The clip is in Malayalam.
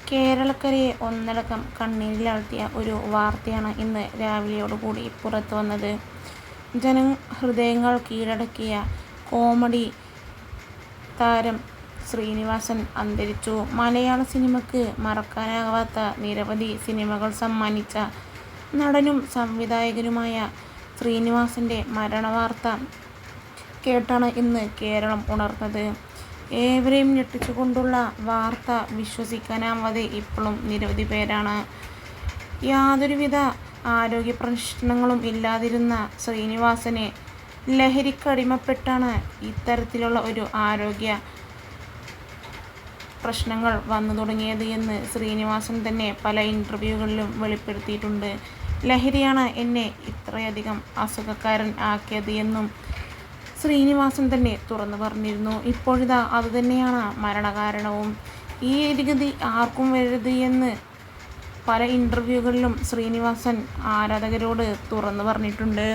കേരളക്കരയെ ഒന്നടങ്കം കണ്ണീരിലാഴ്ത്തിയ ഒരു വാർത്തയാണ് ഇന്ന് രാവിലെയോടുകൂടി പുറത്തു വന്നത്. ജനഹൃദയങ്ങൾ കീഴടക്കിയ കോമഡി താരം ശ്രീനിവാസൻ അന്തരിച്ചു. മലയാള സിനിമയ്ക്ക് മറക്കാനാവാത്ത നിരവധി സിനിമകൾ സമ്മാനിച്ച നടനും സംവിധായകനുമായ ശ്രീനിവാസന്റെ മരണവാർത്ത കേട്ടാണ് ഇന്ന് കേരളം ഉണർന്നത്. ഏവരെയും ഞെട്ടിച്ചുകൊണ്ടുള്ള വാർത്ത വിശ്വസിക്കാനാവാതെ ഇപ്പോഴും നിരവധി പേരാണ്. യാതൊരുവിധ ആരോഗ്യ പ്രശ്നങ്ങളും ഇല്ലാതിരുന്ന ശ്രീനിവാസന് ലഹരിക്കടിമപ്പെട്ടാണ് ഇത്തരത്തിലുള്ള ഒരു ആരോഗ്യ പ്രശ്നങ്ങൾ വന്നു തുടങ്ങിയത് എന്ന് ശ്രീനിവാസൻ തന്നെ പല ഇൻ്റർവ്യൂകളിലും വെളിപ്പെടുത്തിയിട്ടുണ്ട്. ലഹരിയാണ് എന്നെ ഇത്രയധികം അസുഖക്കാരൻ ആക്കിയത് എന്നും ശ്രീനിവാസൻ തന്നെ തുറന്നു പറഞ്ഞിരുന്നു. ഇപ്പോഴിതാ അതുതന്നെയാണ് മരണകാരണവും. ഈ ഗതി ആർക്കും വരരുത് എന്ന് പല ഇൻ്റർവ്യൂകളിലും ശ്രീനിവാസൻ ആരാധകരോട് തുറന്നു പറഞ്ഞിട്ടുണ്ട്.